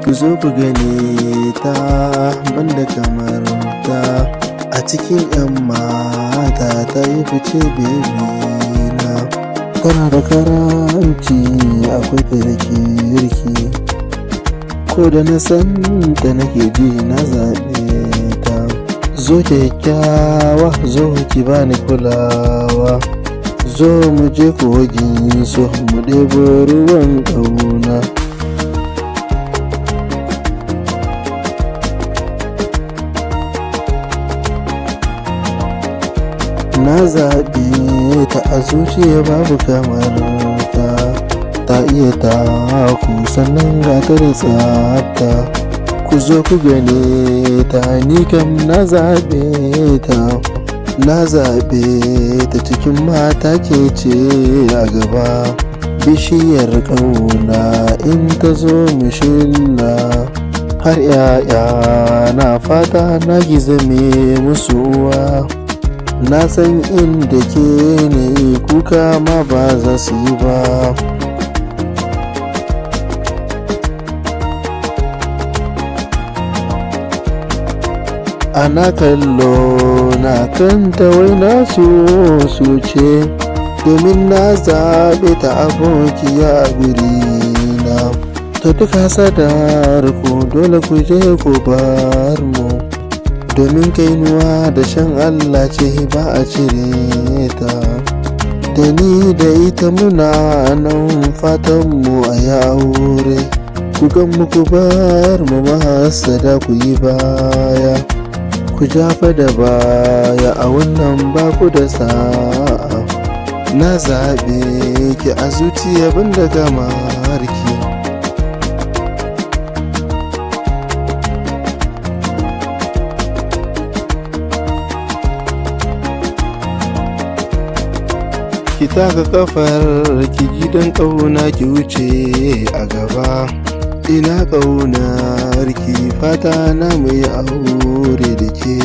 ku zo ku gane ta banda kamar ta a cikin 'yan mata ta yi fice baby na. Tana da karanci akwai ta da kirki, ko da na san ta nake ji na zaɓe ta. Zo kyakkyawa zo ki bani kulawa, zo mu je kogin so mu ɗebo ruwan ƙauna. Na zaɓe ta a zuciya babu kamar ta, ta iya taku sannan ga ta da tsafta. Ku zo ku gane ta ni kam na zaɓe ta, na zaɓe ta cikin mata ke ce a gaba. Bishiyar ƙauna in ta zo mu shilla, har 'ya'ya na fata na gizame musu uwa. Na san inda ke ne kuka ma ba za su yi ba. Ana kallo na kanta wai na su ce, domin na zaɓe ta abokiya a gurina. Ta duk hasadar ku dole ku je ku bar mu, domin kainuwa da shan Allah ce ba a cire ta. Da ni da ita muna nan fatan mu a yi aure, ku gan mu ku bar mu mahasada ku yi baya. Ku jafa da baya a wannan baku da sa'a. Na zaɓe ki a zuciya banda kamar ki. Ki taka kafar ki gidan ƙauna ki wuce a gaba. Ina ƙaunar ki fata na mai aure da ke.